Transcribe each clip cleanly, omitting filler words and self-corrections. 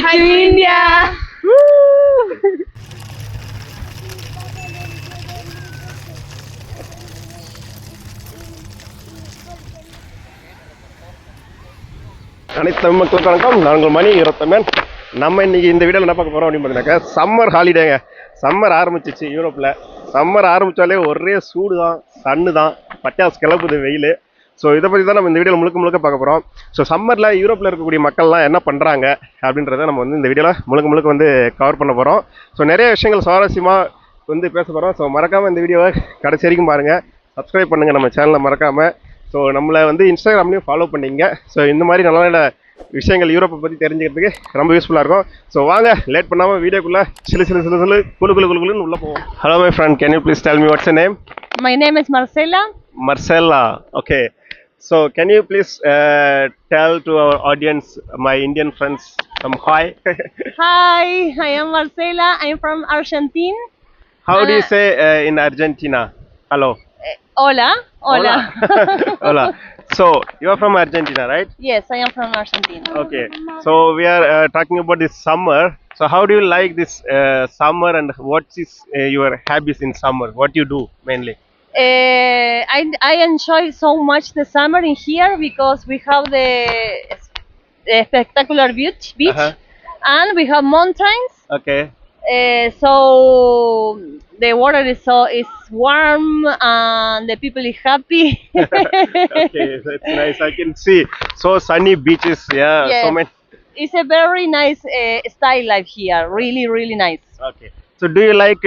Hi to India. அனைத்து தமிழ் மக்களுக்கு வணக்கம். நான் உங்கள் மணி இருத்தமேன். நம்ம இன்னைக்கு இந்த வீடியோவில் என்ன பார்க்க போகிறோம் அப்படின்னு பார்த்தீங்கன்னாக்கா சம்மர் ஹாலிடேங்க. சம்மர் ஆரம்பிச்சிச்சு யூரோப்பில். சம்மர் ஆரம்பித்தாலே ஒரே சூடு தான், சன்னு தான், பட்டாசு கிளப்புது வெயில். ஸோ இதை பற்றி தான் நம்ம இந்த வீடியோவில் முழுக்க பார்க்க போகிறோம். ஸோ சம்மரில் யூரோப்பில் இருக்கக்கூடிய மக்கள்லாம் என்ன பண்ணுறாங்க அப்படின்றத நம்ம வந்து இந்த வீடியோவில் முழுக்க வந்து கவர் பண்ண போகிறோம். ஸோ நிறைய விஷயங்கள் சுவாரஸ்யமாக வந்து பேச போகிறோம். ஸோ மறக்காமல் இந்த வீடியோவை கடைசி வரைக்கும் பாருங்கள். சப்ஸ்கிரைப் பண்ணுங்கள் நம்ம சேனலை மறக்காமல். ஸோ நம்மளை வந்து இன்ஸ்டாகிராம்லேயும் ஃபாலோ பண்ணிங்க. ஸோ இந்த மாதிரி நல்ல நல்ல விஷயங்கள் யூரோப்பை பற்றி தெரிஞ்சுக்கிறதுக்கு ரொம்ப யூஸ்ஃபுல்லாக இருக்கும். ஸோ வாங்க லேட் பண்ணாமல் வீடியோக்குள்ளே சிலு குழுன்னு உள்ளே போவோம். Hello my friend, can you please tell me what's your name? My name is Marcela. Marcella, okay. So can you please tell to our audience, my Indian friends, some hi? Hi, I am Marcela. I'm from Argentina. How do you say in Argentina? Hello. Hola. Hola. Hola. So you are from Argentina, right? Yes, I am from Argentina. Okay. So we are talking about this summer. So how do you like this summer, and what is your hobbies in summer? What you do mainly? I enjoy so much the summer in here because we have the spectacular beach, Uh-huh. and we have mountains. Okay. So the water is warm and the people is happy. Okay, that's nice. I can see so sunny beaches. Yeah. Yes. So many. It's a very nice style life here. Really nice. Okay. So do you like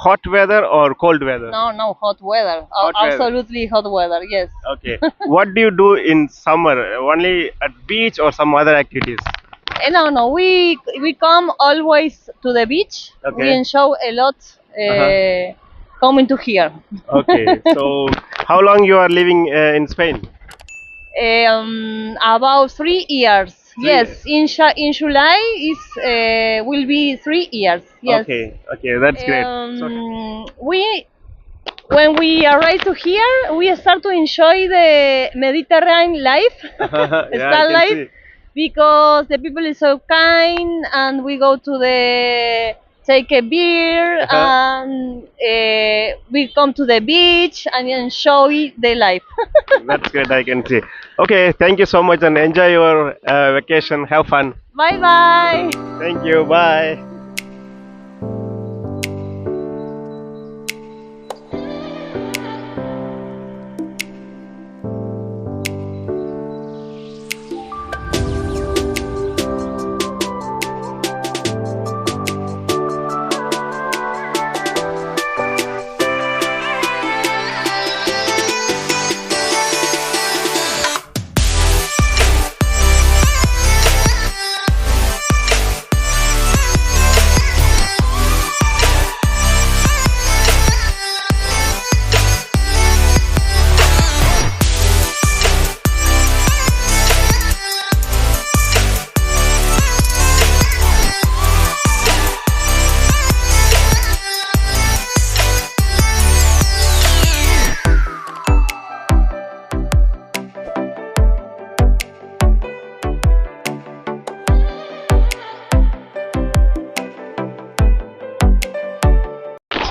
hot weather or cold weather? No, hot weather. Hot weather. Absolutely hot weather. Yes. Okay. What do you do in summer? Only at beach or some other activities? No. We come always to the beach. Okay. We enjoy a lot coming to here. Okay. So how long you are living in Spain? About 3 years. 3 Yes. years. In July is will be 3 years. Yes. Okay, that's great. So, When we arrive to here, we start to enjoy the Mediterranean life, yeah, style I can life, see. because the people is so kind, and we go to the take a beer, and we come to the beach and enjoy the life. That's good, I can see. Okay, thank you so much and enjoy your vacation. Have fun. Bye bye. Thank you. Bye.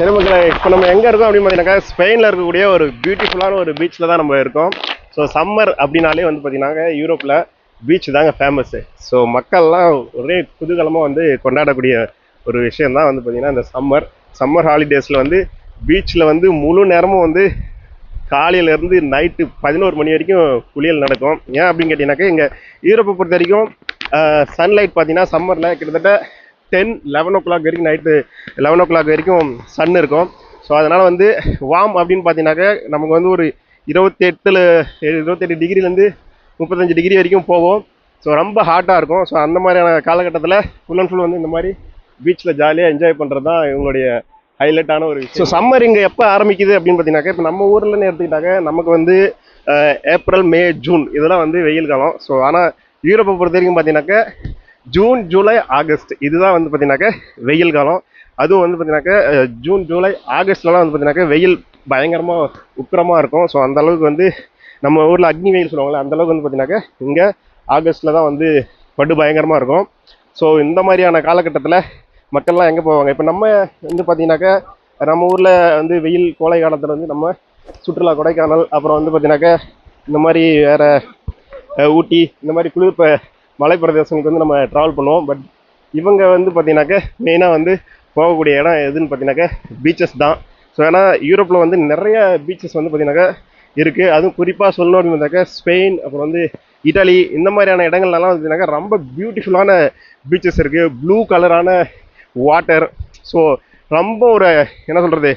சரி மக்களே, இப்போ நம்ம எங்கே இருக்கோம் அப்படின்னு பார்த்தீங்கன்னாக்கா ஸ்பெயினில் இருக்கக்கூடிய ஒரு பியூட்டிஃபுல்லான ஒரு பீச்சில் தான் நம்ம இருக்கோம். ஸோ சம்மர் அப்படின்னாலே வந்து பார்த்தீங்கன்னாக்க யூரோப்பில் பீச் தாங்க ஃபேமஸ்ஸு. ஸோ மக்கள்லாம் ஒரே குதூகலமாக வந்து கொண்டாடக்கூடிய ஒரு விஷயம் தான் வந்து பார்த்திங்கன்னா இந்த சம்மர் ஹாலிடேஸில் வந்து பீச்சில் வந்து முழு நேரமும் வந்து காலையிலேருந்து நைட்டு 11 மணி வரைக்கும் குளியல் நடக்கும். ஏன் அப்படின்னு கேட்டிங்கனாக்கா இங்கே யூரோப்பை பொறுத்த வரைக்கும் சன்லைட் பார்த்தீங்கன்னா சம்மரில் கிட்டத்தட்ட 10-11 o'clock வரைக்கும், நைட்டு 11 o'clock வரைக்கும் சன் இருக்கும். ஸோ அதனால் வந்து வார்ம் அப்படின்னு பார்த்தீங்கன்னாக்கா நமக்கு வந்து ஒரு 28 டிகிரிலேருந்து 35 டிகிரி வரைக்கும் போகும். ஸோ ரொம்ப ஹாட்டாக இருக்கும். ஸோ அந்த மாதிரியான காலகட்டத்தில் ஃபுல் அண்ட் ஃபுல் வந்து இந்த மாதிரி பீச்சில் ஜாலியாக என்ஜாய் பண்ணுறது தான் இவங்களுடைய ஹைலைட்டான ஒரு விஷயம். ஸோ சம்மர் இங்கே எப்போ ஆரம்பிக்குது அப்படின்னு பார்த்தீங்கன்னாக்கா இப்போ நம்ம ஊர்லன்னு எடுத்துக்கிட்டாக்க நமக்கு வந்து ஏப்ரல், மே, ஜூன் இதெல்லாம் வந்து வெயில் காலம். ஸோ ஆனால் யூரோப்பை பொறுத்த வரைக்கும் பார்த்தீங்கன்னாக்கா ஜூன், ஜூலை, ஆகஸ்ட் இதுதான் வந்து பார்த்தீங்கன்னாக்கா வெயில் காலம். அதுவும் வந்து பார்த்தீங்கன்னாக்கா ஜூன், ஜூலை, ஆகஸ்ட்லலாம் வந்து பார்த்தீங்கன்னாக்கா வெயில் பயங்கரமாக உக்கிரமாக இருக்கும். ஸோ அந்தளவுக்கு வந்து நம்ம ஊரில் அக்னி வெயில் சொல்லுவாங்கள்ல, அந்தளவுக்கு வந்து பார்த்தீங்கன்னாக்கா இங்கே ஆகஸ்ட்டில் தான் வந்து படு பயங்கரமாக இருக்கும். ஸோ இந்த மாதிரியான காலகட்டத்தில் மக்கள்லாம் எங்கே போவாங்க? இப்போ நம்ம வந்து பார்த்தீங்கன்னாக்கா நம்ம ஊரில் வந்து வெயில் கோடை காலத்தில் வந்து நம்ம சுற்றுலா கொடைக்கானல், அப்புறம் வந்து பார்த்தீங்கன்னாக்கா இந்த மாதிரி வேறு ஊட்டி, இந்த மாதிரி குளிர் மலை பிரதேசங்களுக்கு வந்து நம்ம ட்ராவல் பண்ணுவோம். பட் இவங்க வந்து பார்த்தீங்கன்னாக்கா மெயினாக வந்து போகக்கூடிய இடம் எதுன்னு பார்த்தீங்கன்னாக்கா பீச்சஸ் தான். ஸோ ஏன்னா யூரோப்பில் வந்து நிறைய பீச்சஸ் வந்து பார்த்தீங்கன்னாக்கா இருக்குது. அதுவும் குறிப்பாக சொல்லணும் அப்படின்னு பார்த்தாக்கா ஸ்பெயின், அப்புறம் வந்து இட்டாலி, இந்த மாதிரியான இடங்கள்லாம் பார்த்தீங்கன்னாக்கா ரொம்ப பியூட்டிஃபுல்லான பீச்சஸ் இருக்குது. Blue கலரான water. ஸோ ரொம்ப ஒரு என்ன சொல்கிறது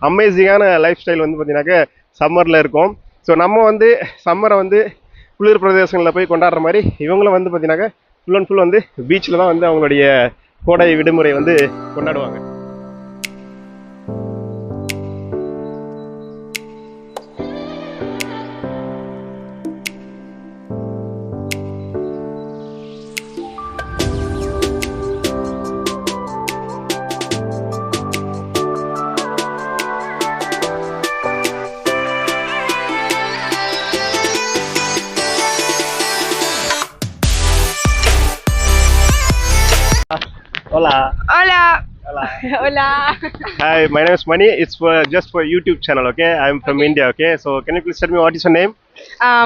அமேசிங்கான லைஃப் ஸ்டைல் வந்து பார்த்தீங்கன்னாக்கா சம்மரில் இருக்கும். ஸோ நம்ம வந்து சம்மரை வந்து குளிர் பிரதேசங்களில் போய் கொண்டாடுற மாதிரி இவங்களும் வந்து பார்த்தீங்கன்னாக்கா ஃபுல் அண்ட் ஃபுல் வந்து பீச்சில் தான் வந்து அவங்களுடைய கோடை விடுமுறை வந்து கொண்டாடுவாங்க. Hola. Hola. Hola. Hola. Hi, my name is Mani. It's just for YouTube channel, okay? I'm from India, okay? So can you please tell me what is your name?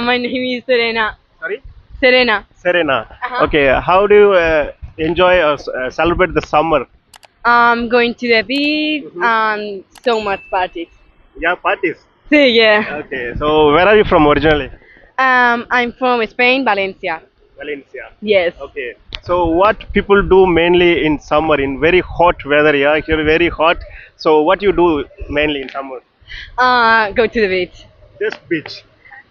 My name is Serena. Sorry? Serena. Serena. Okay, how do you enjoy or celebrate the summer? Going to the beach and so much parties. Yeah, parties. Sí, yeah. Okay, so where are you from originally? I'm from Spain, Valencia. Valencia. Yes. Okay. So what people do mainly in summer in very hot weather? Yeah, actually very hot. So what you do mainly in summer? Go to the beach Just beach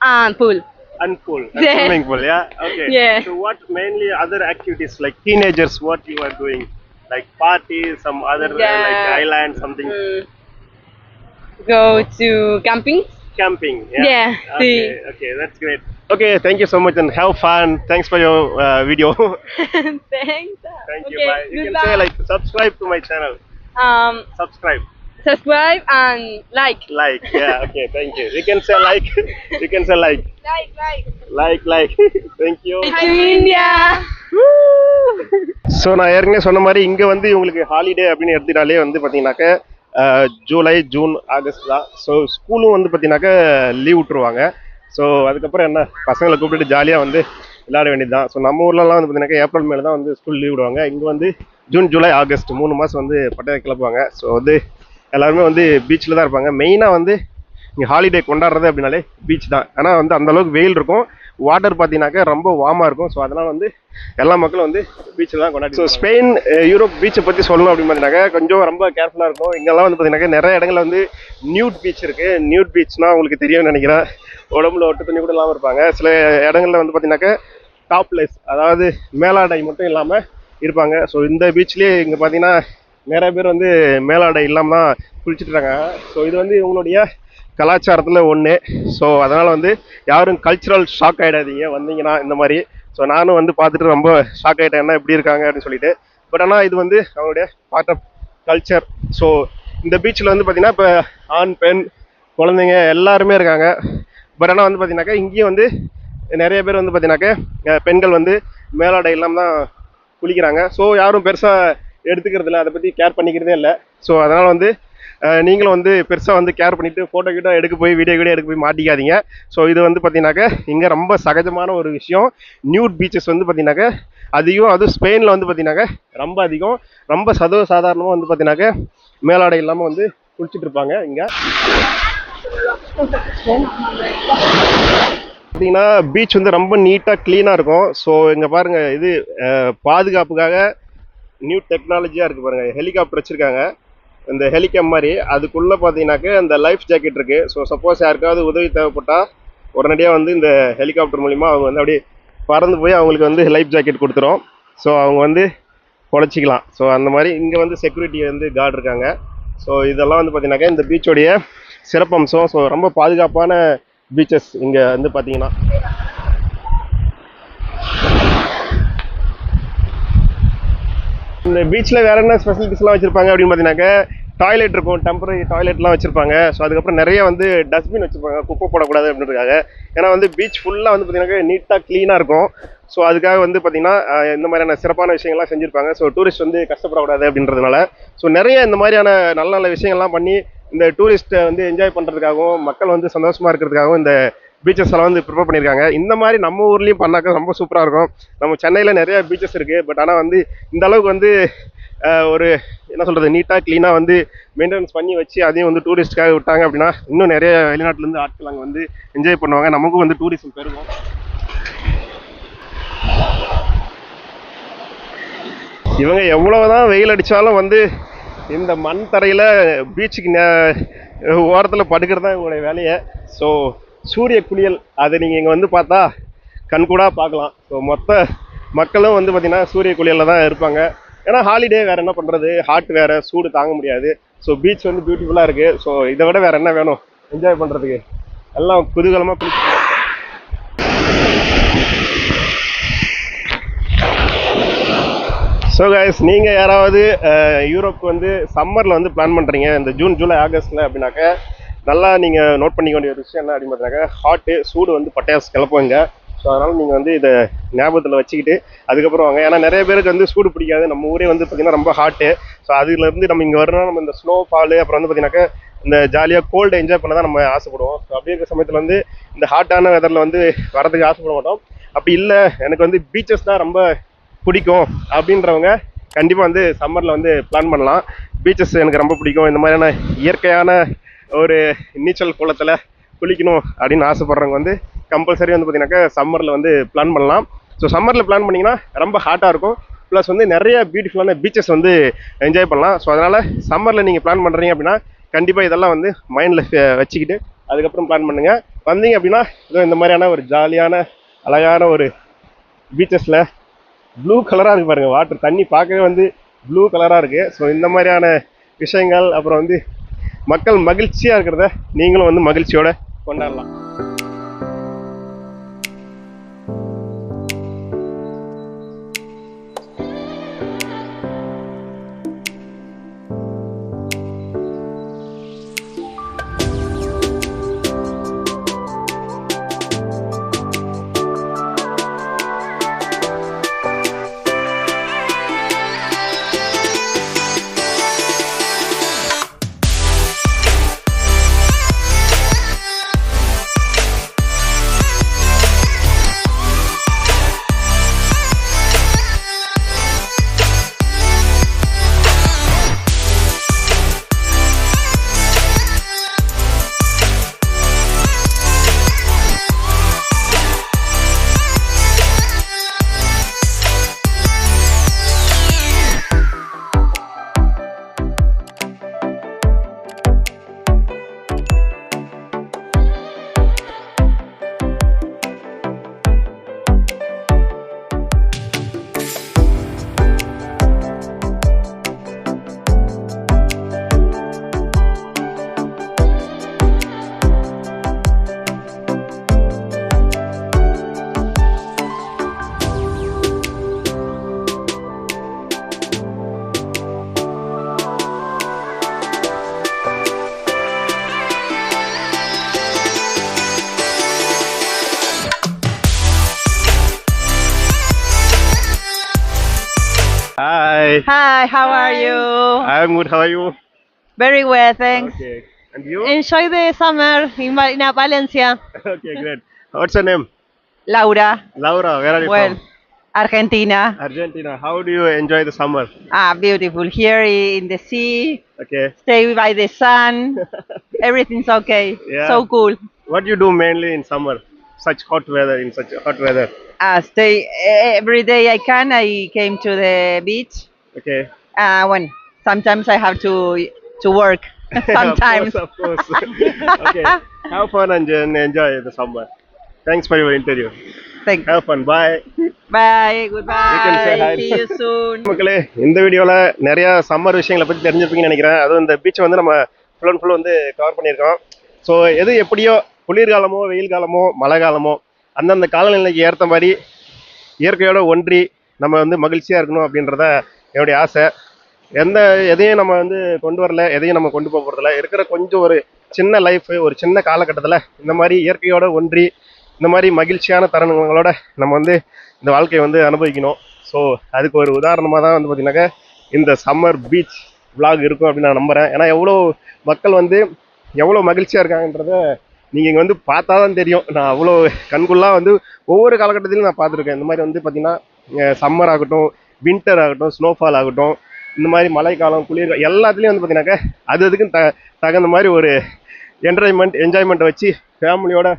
and pool. and pool and Yeah. swimming pool. Yeah. Okay. Yeah. So what mainly other activities like teenagers? What you are doing? Like parties, some other Yeah. like island, something. Go to camping. Camping. Yeah. Yeah, Okay. see. Okay, that's great. Okay, thank you so much and have fun. Thanks for your video. Thanks. Thank you. Okay, Bye. You can goodbye. say like subscribe to my channel. Subscribe. Subscribe and like. Like. Yeah. Okay. Thank you. You can say like. You can say like. Like. Thank you. To India. So நான் ஏற்கனவே சொன்ன மாதிரி இங்கே வந்து இவங்களுக்கு holiday அப்படின்னு எடுத்துட்டாலே வந்து பார்த்தீங்கன்னாக்க ஜூலை, ஜூன், ஆகஸ்ட் தான். ஸோ ஸ்கூலும் வந்து பார்த்தீங்கன்னாக்க லீவ் விட்டுருவாங்க. ஸோ அதுக்கப்புறம் என்ன பசங்களை கூப்பிட்டுட்டு ஜாலியாக வந்து விளையாட வேண்டியது தான். ஸோ நம்ம ஊர்லலாம் வந்து பார்த்தீங்கன்னா ஏப்ரல் மேலே தான் வந்து ஸ்கூல் லீவ் விடுவாங்க. இங்கே வந்து ஜூன், ஜூலை, ஆகஸ்ட் 3 மாதம் வந்து பட்டையை கிளப்புவாங்க. ஸோ வந்து எல்லாருமே வந்து பீச்சில் தான் இருப்பாங்க. மெயினாக வந்து இங்கே ஹாலிடே கொண்டாடுறது அப்படின்னாலே பீச் தான். ஆனால் வந்து அந்தளவுக்கு வெயில் இருக்கும், வாட்டர் பார்த்தீங்கன்னாக்கா ரொம்ப வார்மாக இருக்கும். ஸோ அதனால் வந்து எல்லா மக்களும் வந்து பீச்சில் தான் கொண்டாடி. ஸோ ஸ்பெயின், யூரோப் பீச்சை பற்றி சொல்லணும் அப்படின்னு பார்த்தீங்கன்னாக்கா கொஞ்சம் ரொம்ப கேர்ஃபுல்லாக இருக்கும். இங்கெல்லாம் வந்து பார்த்தீங்கன்னாக்கா நிறைய இடங்களில் வந்து நியூட் பீச் இருக்குது. நியூட் பீச்னால் உங்களுக்கு தெரியும்னு நினைக்கிறேன். உடம்புல ஒட்டு தண்ணி கூட இல்லாமல் இருப்பாங்க. சில இடங்களில் வந்து பார்த்தீங்கன்னாக்கா டாப்லெஸ், அதாவது மேலாடை மட்டும் இல்லாமல் இருப்பாங்க. ஸோ இந்த பீச்லேயே இங்கே பார்த்தீங்கன்னா நிறைய பேர் வந்து மேலாடை இல்லாமல் தான் குளிச்சுட்ருக்காங்க. ஸோ இது வந்து இவங்களுடைய கலாச்சாரத்தில் ஒன்று. ஸோ அதனால் வந்து யாரும் கல்ச்சுரல் ஷாக் ஆகிடாதீங்க வந்தீங்கன்னா இந்த மாதிரி. ஸோ நானும் வந்து பார்த்துட்டு ரொம்ப ஷாக் ஆகிட்டேன், என்ன எப்படி இருக்காங்க அப்படின்னு சொல்லிட்டு. பட் ஆனால் இது வந்து அவங்களுடைய பார்ட் ஆஃப் கல்ச்சர். ஸோ இந்த பீச்சில் வந்து பார்த்திங்கன்னா இப்போ ஆண், பெண், குழந்தைங்க எல்லாருமே இருக்காங்க. பட் ஆனால் வந்து பார்த்தீங்கன்னாக்கா இங்கேயும் வந்து நிறைய பேர் வந்து பார்த்தீங்கன்னாக்கா பெண்கள் வந்து மேலாடை இல்லாமல் தான் குளிக்கிறாங்க. ஸோ யாரும் பெருசாக எடுத்துக்கிறது இல்லை, அதை பற்றி கேர் பண்ணிக்கிறதே இல்லை. ஸோ அதனால் வந்து நீங்களும் வந்து பெருசாக வந்து கேர் பண்ணிவிட்டு ஃபோட்டோ கிட்ட எடுக்க போய் வீடியோ எடுக்க போய் மாட்டிக்காதீங்க. ஸோ இது வந்து பார்த்தீங்கன்னாக்கா இங்கே ரொம்ப சகஜமான ஒரு விஷயம். நியூட் பீச்சஸ் வந்து பார்த்தீங்கன்னாக்கா அதிகம், அதுவும் ஸ்பெயினில் வந்து பார்த்தீங்கன்னாக்கா ரொம்ப அதிகம். ரொம்ப சாதாரணமாக வந்து பார்த்தீங்கன்னாக்கா மேலாடை இல்லாமல் வந்து குளிச்சுட்டு இருப்பாங்க. இங்கே பார்த்தீங்கன்னா பீச் வந்து ரொம்ப நீட்டாக க்ளீனாக இருக்கும். ஸோ இங்கே பாருங்கள், இது பாதுகாப்புக்காக நியூ டெக்னாலஜியாக இருக்குது பாருங்கள். ஹெலிகாப்டர் வச்சுருக்காங்க, இந்த ஹெலிகாம் மாதிரி. அதுக்குள்ளே பார்த்தீங்கன்னாக்க அந்த லைஃப் ஜாக்கெட் இருக்குது. ஸோ சப்போஸ் யாருக்காவது உதவி தேவைப்பட்டால் உடனடியாக வந்து இந்த ஹெலிகாப்டர் மூலிமா அவங்க வந்து அப்படியே பறந்து போய் அவங்களுக்கு வந்து லைஃப் ஜாக்கெட் கொடுத்துரும். ஸோ அவங்க வந்து பொழைச்சிக்கலாம். ஸோ அந்த மாதிரி இங்கே வந்து செக்யூரிட்டி வந்து கார்டு இருக்காங்க. ஸோ இதெல்லாம் வந்து பார்த்தீங்கன்னாக்கா இந்த பீச்சோடைய சிறப்பம்சம். ஸோ ரொம்ப பாதுகாப்பான பீச்சஸ் இங்கே வந்து பார்த்தீங்கன்னா. இந்த பீச்சில் வேறு என்ன ஸ்பெசிலிட்டிஸ்லாம் வச்சுருப்பாங்க அப்படின்னு பார்த்தீங்கன்னாக்கா டாய்லெட் இருக்கும், டெம்பரரி டாய்லெட்லாம் வச்சுருப்பாங்க. ஸோ அதுக்கப்புறம் நிறைய வந்து டஸ்ட்பின் வச்சுருப்பாங்க, குப்பை போடக்கூடாது அப்படின்றதுக்காக. ஏன்னா வந்து பீச் ஃபுல்லாக வந்து பார்த்தீங்கன்னா நீட்டாக க்ளீனாக இருக்கும். ஸோ அதுக்காக வந்து பார்த்திங்கன்னா இந்த மாதிரியான சிறப்பான விஷயங்கள்லாம் செஞ்சுருப்பாங்க. ஸோ டூரிஸ்ட் வந்து கஷ்டப்படக்கூடாது அப்படின்றதுனால ஸோ நிறைய இந்த மாதிரியான நல்ல நல்ல விஷயங்கள்லாம் பண்ணி இந்த டூரிஸ்ட்டை வந்து என்ஜாய் பண்ணுறதுக்காகவும் மக்கள் வந்து சந்தோஷமாக இருக்கிறதுக்காகவும் இந்த பீச்சஸ் எல்லாம் வந்து ப்ரிப்பேர் பண்ணியிருக்காங்க. இந்த மாதிரி நம்ம ஊர்லேயும் பண்ணாக்க ரொம்ப சூப்பராக இருக்கும். நம்ம சென்னையில் நிறைய பீச்சஸ் இருக்குது, பட் ஆனால் வந்து இந்த அளவுக்கு வந்து ஒரு என்ன சொல்கிறது நீட்டாக க்ளீனாக வந்து மெயின்டெனன்ஸ் பண்ணி வச்சு அதையும் வந்து டூரிஸ்ட்டுக்காக விட்டாங்க அப்படின்னா இன்னும் நிறைய வெளிநாட்டிலேருந்து ஆட்கள் அங்கே வந்து என்ஜாய் பண்ணுவாங்க, நமக்கும் வந்து டூரிசம் பெருகும். இவங்க எவ்வளவுதான் வெயில் அடித்தாலும் வந்து இந்த மண் தரையில் பீச்சுக்கு ஓரத்தில் படுக்கிறது தான் இவங்களுடைய வேலையை. ஸோ சூரிய குளியல் அதை நீங்கள் இங்கே வந்து பார்த்தா கண்கூடாக பார்க்கலாம். ஸோ மொத்த மக்களும் வந்து பார்த்திங்கன்னா சூரிய குளியலில் தான் இருப்பாங்க. ஏன்னா ஹாலிடே வேறு என்ன பண்ணுறது, ஹாட் வேறு, சூடு தாங்க முடியாது. ஸோ பீச் வந்து பியூட்டிஃபுல்லாக இருக்குது. ஸோ இதை விட வேறு என்ன வேணும் என்ஜாய் பண்ணுறதுக்கு, எல்லாம் குதூகலமாக பிடிச்சி. ஸோ கைஸ், நீங்கள் யாராவது யூரோப் வந்து சம்மரில் வந்து பிளான் பண்ணுறீங்க இந்த ஜூன் ஜூலை ஆகஸ்ட்டில் அப்படின்னாக்க நல்லா நீங்கள் நோட் பண்ணிக்க வேண்டிய ஒரு விஷயம் என்ன அப்படின்னு பார்த்தினாக்கா ஹாட்டு சூடு வந்து பட்டாசு கிளப்புங்க. ஸோ அதனால் நீங்கள் வந்து இதை ஞாபகத்தில் வச்சுக்கிட்டு அதுக்கப்புறம் வாங்க. ஏன்னா நிறைய பேருக்கு வந்து சூடு பிடிக்காது. நம்ம ஊரே வந்து பார்த்திங்கன்னா ரொம்ப ஹாட்டு. ஸோ அதுலேருந்து நம்ம இங்கே வரணும், நம்ம இந்த ஸ்னோ ஃபாலு அப்புறம் வந்து பார்த்திங்கனாக்கா இந்த ஜாலியாக கோல்டு என்ஜாய் பண்ண தான் நம்ம ஆசைப்படுவோம். ஸோ அப்படி இருக்கிற சமயத்தில் வந்து இந்த ஹாட்டான வெதரில் வந்து வரதுக்கு ஆசைப்பட மாட்டோம். அப்படி இல்லை எனக்கு வந்து பீச்சஸ் தான் ரொம்ப பிடிக்கும் அப்படின்றவங்க கண்டிப்பாக வந்து சம்மரில் வந்து பிளான் பண்ணலாம். பீச்சஸ் எனக்கு ரொம்ப பிடிக்கும், இந்த மாதிரியான இயற்கையான ஒரு நீச்சல் குளத்தில் குளிக்கணும் அப்படின்னு ஆசைப்படுறவங்க வந்து கம்பல்சரி வந்து பார்த்தீங்கன்னாக்கா சம்மரில் வந்து பிளான் பண்ணலாம். ஸோ சம்மரில் பிளான் பண்ணிங்கன்னா ரொம்ப ஹாட்டாக இருக்கும், ப்ளஸ் வந்து நிறைய பியூட்டிஃபுல்லான பீச்சஸ் வந்து என்ஜாய் பண்ணலாம். ஸோ அதனால் சம்மரில் நீங்கள் பிளான் பண்ணுறீங்க அப்படின்னா கண்டிப்பாக இதெல்லாம் வந்து மைண்டில் வச்சுக்கிட்டு அதுக்கப்புறம் பிளான் பண்ணுங்கள். வந்தீங்க அப்படின்னா இதோ இந்த மாதிரியான ஒரு ஜாலியான அழகான ஒரு பீச்சஸில் ப்ளூ கலராக இருக்குது பாருங்கள், வாட்டர் தண்ணி பார்க்கவே வந்து ப்ளூ கலராக இருக்குது. ஸோ இந்த மாதிரியான விஷயங்கள் அப்புறம் வந்து மக்கள் மகிழ்ச்சியாக இருக்கிறத நீங்களும் வந்து மகிழ்ச்சியோடு கொண்டாடலாம். Hi. Hi, how are you? I'm good. How are you? Very well, thanks. Okay. And you? Enjoy the summer in Valencia. Okay, great. What's your name? Laura, Laura. Where are you well, from? Argentina. Argentina. How do you enjoy the summer? Beautiful. Here in the sea, Okay. stay by the sun. Everything's okay. Yeah. So cool. What do you do mainly in summer? Such hot weather, in such hot weather. Stay every day I can. I came to the beach. Okay. When sometimes I have to work. Sometimes. Of course. Okay. Have fun and enjoy the summer. Thanks for your interview. Thank you. Have fun. Bye. Bye. Goodbye. You can say hi. See you soon. மக்களே, இந்த வீடியோவில் நிறைய summer விஷயங்களை பற்றி தெரிஞ்சிருப்பீங்கன்னு நினைக்கிறேன். அதுவும் இந்த பீச்சை வந்து நம்ம ஃபுல் அண்ட் ஃபுல் வந்து கவர் பண்ணியிருக்கோம். ஸோ எது எப்படியோ குளிர்காலமோ வெயில் காலமோ மழை காலமோ அந்தந்த காலநிலைக்கு ஏற்ற மாதிரி இயற்கையோட ஒன்றி நம்ம வந்து மகிழ்ச்சியாக இருக்கணும் அப்படின்றத என்னுடைய ஆசை. எதையும் நம்ம வந்து கொண்டு வரல, எதையும் நம்ம கொண்டு போக போகிறதில்ல. இருக்கிற கொஞ்சம் ஒரு சின்ன லைஃப், ஒரு சின்ன காலகட்டத்தில் இந்த மாதிரி இயற்கையோட ஒன்றி இந்த மாதிரி மகிழ்ச்சியான தருணங்களோட நம்ம வந்து இந்த வாழ்க்கையை வந்து அனுபவிக்கணும். ஸோ அதுக்கு ஒரு உதாரணமாக தான் வந்து பார்த்தீங்கன்னாக்கா இந்த சம்மர் பீச் vlog இருக்கும் அப்படின்னு நான் நம்புகிறேன். ஏன்னா எவ்வளோ மக்கள் வந்து எவ்வளோ மகிழ்ச்சியாக இருக்காங்கன்றத நீங்கள் இங்கே வந்து பார்த்தா தான் தெரியும். நான் அவ்வளோ கண்குள்ளாக வந்து ஒவ்வொரு காலகட்டத்திலும் நான் பார்த்துருக்கேன். இந்த மாதிரி வந்து பார்த்தீங்கன்னா சம்மர் ஆகட்டும், வின்டர் ஆகட்டும், ஸ்னோஃபால் ஆகட்டும், இந்த மாதிரி மழைக்காலம், குளிர் எல்லாத்துலேயும் வந்து பார்த்தீங்கன்னாக்கா அதுக்கும் தகுந்த மாதிரி ஒரு என்ஜாய்மெண்ட்டை வச்சு ஃபேமிலியோட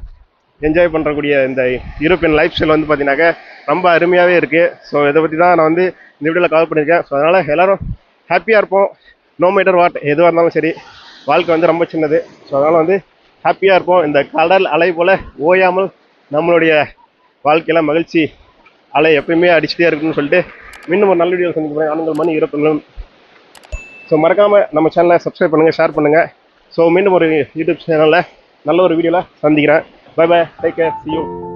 என்ஜாய் பண்ணுறக்கூடிய இந்த யூரோப்பியன் லைஃப் ஸ்டைல் வந்து பார்த்தீங்கன்னாக்கா ரொம்ப அருமையாகவே இருக்குது. ஸோ இதை பற்றி தான் நான் வந்து இந்த வீடியோவில் கவர் பண்ணியிருக்கேன். ஸோ அதனால் எல்லோரும் ஹாப்பியாக இருப்போம். நோ மேட்டர் வாட், எதுவாக இருந்தாலும் சரி, வாழ்க்கை வந்து ரொம்ப சின்னது. ஸோ அதனால் வந்து ஹாப்பியாக இருப்போம். இந்த கடல் அலை போல் ஓயாமல் நம்மளுடைய வாழ்க்கையில் மகிழ்ச்சி அலை எப்பயுமே அடிச்சுட்டே இருக்குன்னு சொல்லிட்டு மீண்டும் ஒரு நல்ல வீடியோ சந்திக்க போகிறேன். ஆனந்தல் மணி யூரோப்பியன். ஸோ மறக்காமல் நம்ம சேனலை சப்ஸ்கிரைப் பண்ணுங்கள், ஷேர் பண்ணுங்கள். ஸோ மீண்டும் ஒரு யூடியூப் சேனலில் நல்ல ஒரு வீடியோவில் சந்திக்கிறேன். Bye bye, take care, see you.